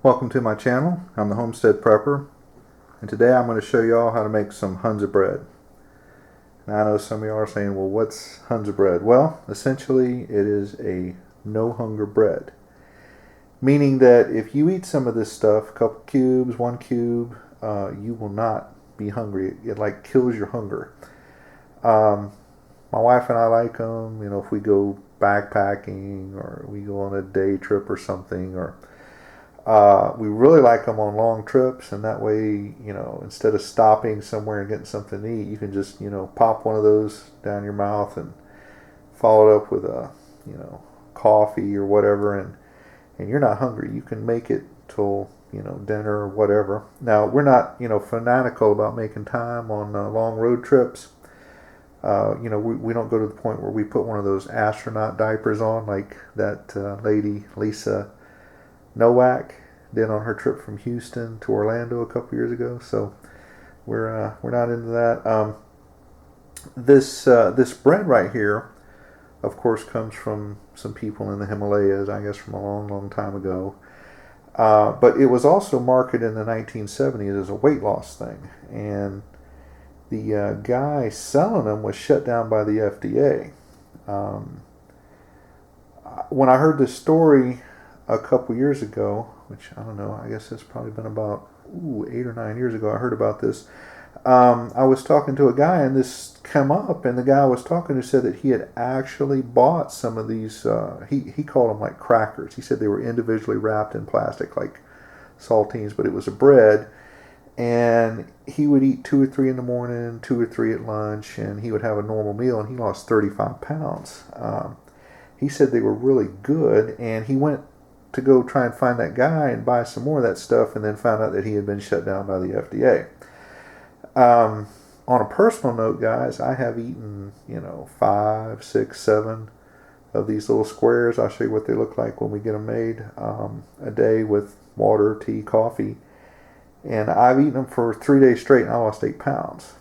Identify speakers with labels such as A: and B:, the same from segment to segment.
A: Welcome to my channel. I'm the Homestead Prepper, and today I'm going to show you all how to make some Hunza bread. Now I know some of you are saying, well, what's Hunza bread? Well, essentially it is a no hunger bread, meaning that if you eat some of this stuff, a couple cubes, 1 cube, you will not be hungry. It like kills your hunger. My wife and I like them, if we go backpacking or we go on a day trip or something, or we really like them on long trips, and that way, instead of stopping somewhere and getting something to eat, you can just, pop one of those down your mouth and follow it up with a, coffee or whatever, and you're not hungry. You can make it till, dinner or whatever. Now, we're not, fanatical about making time on long road trips. We don't go to the point where we put one of those astronaut diapers on like that lady, Lisa Nowak, did on her trip from Houston to Orlando a couple years ago. So we're not into that. This bread right here, of course, comes from some people in the Himalayas, I guess from a long time ago. But it was also marketed in the 1970s as a weight loss thing, and the guy selling them was shut down by the FDA. When I heard this story a couple years ago, which I don't know, I guess it's probably been about 8 or 9 years ago, I heard about this. I was talking to a guy, and this came up, and the guy I was talking to said that he had actually bought some of these, he called them like crackers. He said they were individually wrapped in plastic like saltines, but it was a bread, and he would eat 2 or 3 in the morning, 2 or 3 at lunch, and he would have a normal meal, and he lost 35 pounds. He said they were really good, and he went to go try and find that guy and buy some more of that stuff, and then found out that he had been shut down by the FDA. On a personal note, guys, I have eaten, 5, 6, 7 of these little squares. I'll show you what they look like when we get them made, a day with water, tea, coffee. And I've eaten them for 3 days straight, and I lost 8 pounds.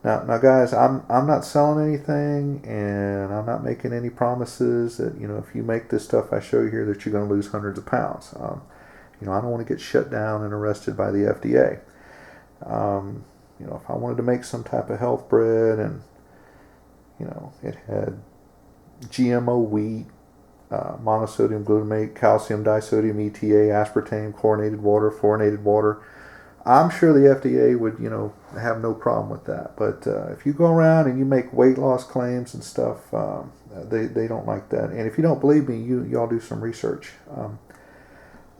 A: Now, guys, I'm not selling anything, and I'm not making any promises that, if you make this stuff I show you here, that you're going to lose hundreds of pounds. I don't want to get shut down and arrested by the FDA. If I wanted to make some type of health bread, and, it had GMO wheat, monosodium glutamate, calcium disodium ETA, aspartame, chlorinated water, fluorinated water, I'm sure the FDA would, have no problem with that. But if you go around and you make weight loss claims and stuff, they don't like that. And if you don't believe me, y'all do some research.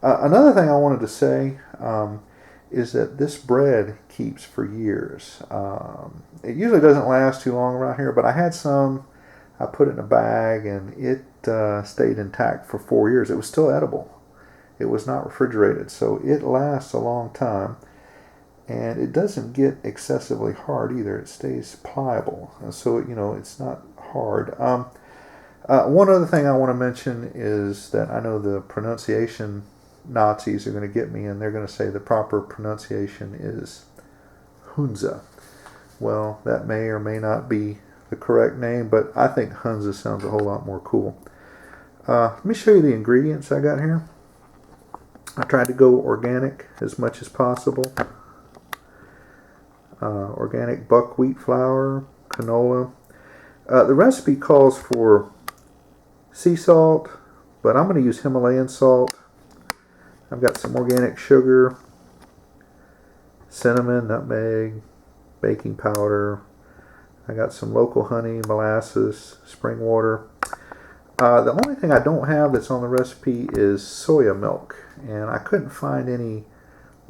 A: Another thing I wanted to say is that this bread keeps for years. It usually doesn't last too long around here, but I had some. I put it in a bag, and it stayed intact for 4 years. It was still edible. It was not refrigerated, so it lasts a long time. And it doesn't get excessively hard either. It stays pliable. So, it's not hard. One other thing I want to mention is that I know the pronunciation Nazis are going to get me, and they're going to say the proper pronunciation is Hunza. Well, that may or may not be the correct name, but I think Hunza sounds a whole lot more cool. Let me show you the ingredients I got here. I tried to go organic as much as possible. Organic buckwheat flour, canola. The recipe calls for sea salt, but I'm going to use Himalayan salt. I've got some organic sugar, cinnamon, nutmeg, baking powder. I got some local honey, molasses, spring water. The only thing I don't have that's on the recipe is soya milk, and I couldn't find any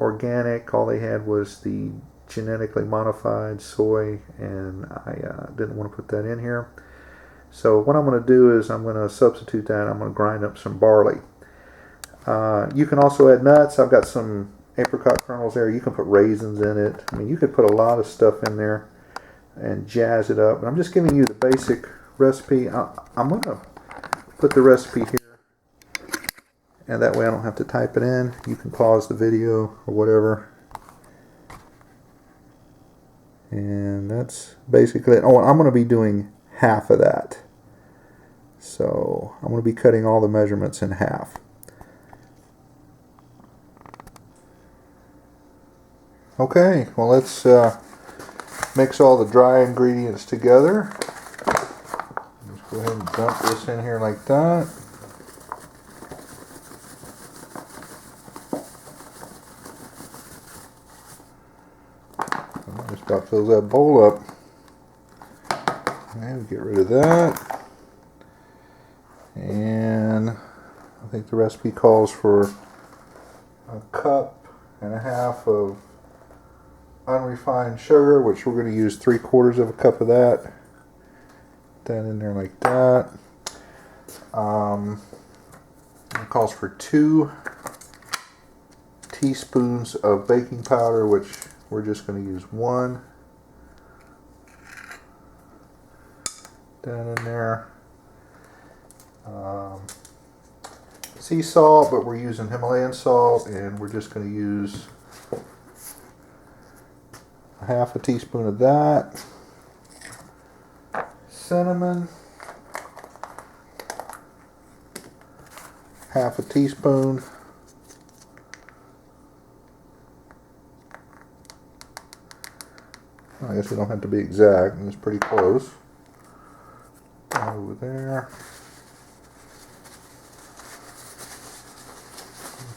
A: organic. All they had was the genetically modified soy, and I didn't want to put that in here. So what I'm going to do is I'm going to substitute that. I'm going to grind up some barley. You can also add nuts. I've got some apricot kernels there. You can put raisins in it. I mean, you could put a lot of stuff in there and jazz it up. But I'm just giving you the basic recipe. I'm going to put the recipe here, and that way I don't have to type it in. You can pause the video or whatever. And that's basically it. Oh, I'm going to be doing half of that. So I'm going to be cutting all the measurements in half. Okay, well, let's mix all the dry ingredients together. Let's go ahead and dump this in here like that. Just about fills that bowl up. And get rid of that. And I think the recipe calls for a cup and a half of unrefined sugar, which we're going to use 3/4 of a cup of that. Put that in there like that. It calls for 2 teaspoons of baking powder, which we're just going to use 1. Down in there. Sea salt, but we're using Himalayan salt, and we're just going to use a half a teaspoon of that. Cinnamon, half a teaspoon. I guess we don't have to be exact, and it's pretty close. Over there.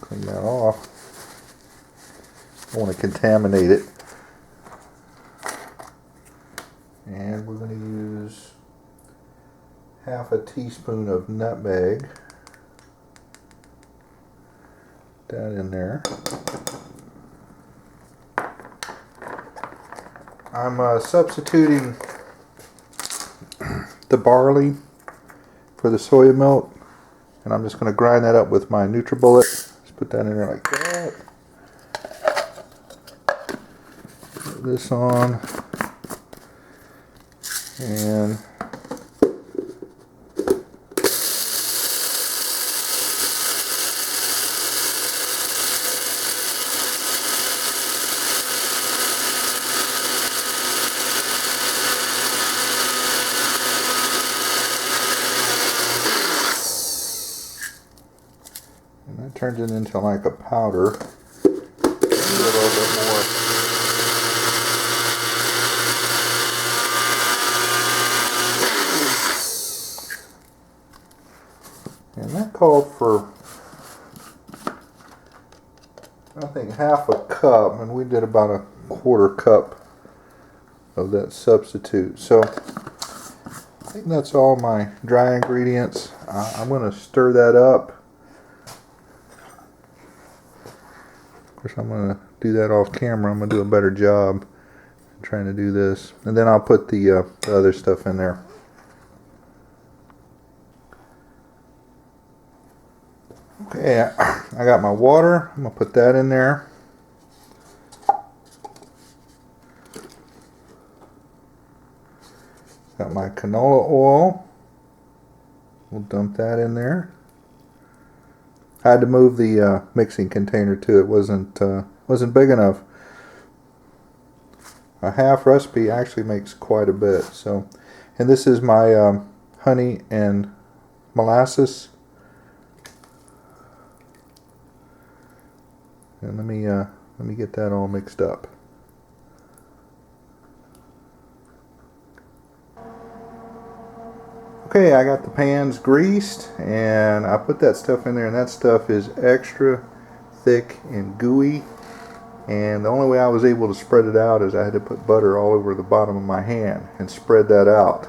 A: Clean that off. I don't want to contaminate it. And we're going to use half a teaspoon of nutmeg. That in there. I'm substituting the barley for the soya milk, and I'm just going to grind that up with my NutriBullet. Just put that in there like that. Put this on, and that turns it into like a powder. A little bit more. And that called for, I think, half a cup, and we did about a 1/4 cup of that substitute. So I think that's all my dry ingredients. I'm going to stir that up. Of course, I'm going to do that off camera. I'm going to do a better job trying to do this. And then I'll put the other stuff in there. Okay, I got my water. I'm going to put that in there. Got my canola oil. We'll dump that in there. I had to move the mixing container too. It wasn't big enough. A half recipe actually makes quite a bit. So, and this is my honey and molasses. And let me get that all mixed up. Okay, I got the pans greased, and I put that stuff in there, and that stuff is extra thick and gooey. And the only way I was able to spread it out is I had to put butter all over the bottom of my hand and spread that out.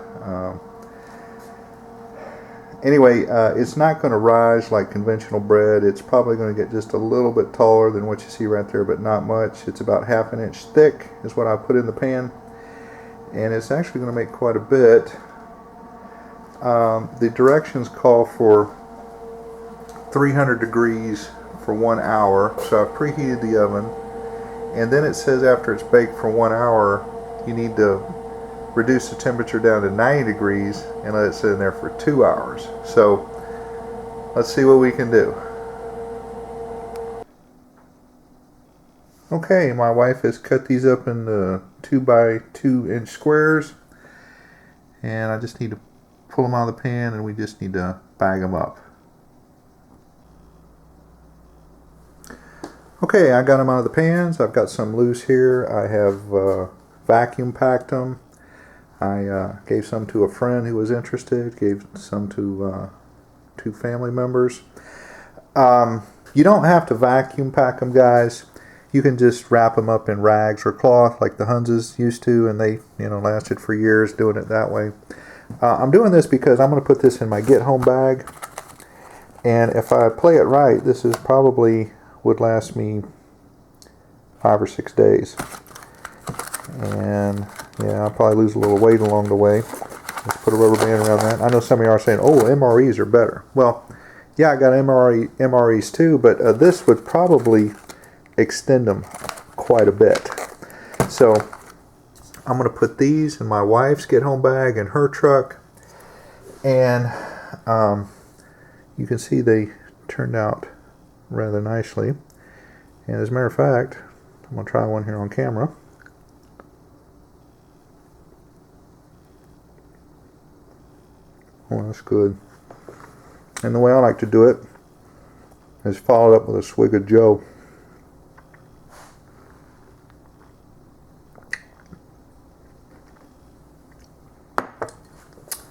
A: Anyway, it's not going to rise like conventional bread. It's probably going to get just a little bit taller than what you see right there, but not much. It's about 1/2 inch thick is what I put in the pan, and it's actually going to make quite a bit. The directions call for 300 degrees for 1 hour, so I've preheated the oven, and then it says after it's baked for 1 hour you need to reduce the temperature down to 90 degrees and let it sit in there for 2 hours. So let's see what we can do. Okay, my wife has cut these up into 2 by 2 inch squares, and I just need to pull them out of the pan, and we just need to bag them up. Okay, I got them out of the pans. I've got some loose here. I have vacuum packed them. I gave some to a friend who was interested, gave some to 2 family members. You don't have to vacuum pack them, guys. You can just wrap them up in rags or cloth like the Hunzas used to, and they lasted for years doing it that way. I'm doing this because I'm going to put this in my get home bag, and if I play it right, this is probably would last me 5 or 6 days. And yeah, I'll probably lose a little weight along the way. Let's put a rubber band around that. I know some of you are saying, oh, MREs are better. Well, yeah, I got MREs too, but this would probably extend them quite a bit. So I'm going to put these in my wife's get home bag in her truck, and you can see they turned out rather nicely. And as a matter of fact, I'm going to try one here on camera. Oh, that's good. And the way I like to do it is follow it up with a swig of Joe.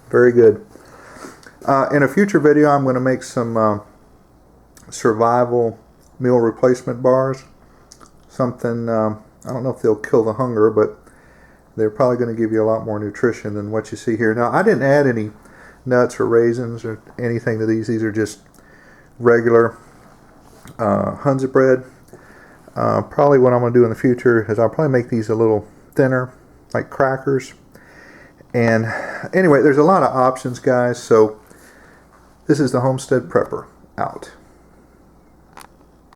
A: Very good. In a future video, I'm going to make some survival meal replacement bars. Something, I don't know if they'll kill the hunger, but they're probably going to give you a lot more nutrition than what you see here. Now, I didn't add any nuts or raisins or anything to these. These are just regular Hunza bread. Probably what I'm going to do in the future is I'll probably make these a little thinner, like crackers. And anyway, there's a lot of options, guys. So this is the Homestead Prepper out.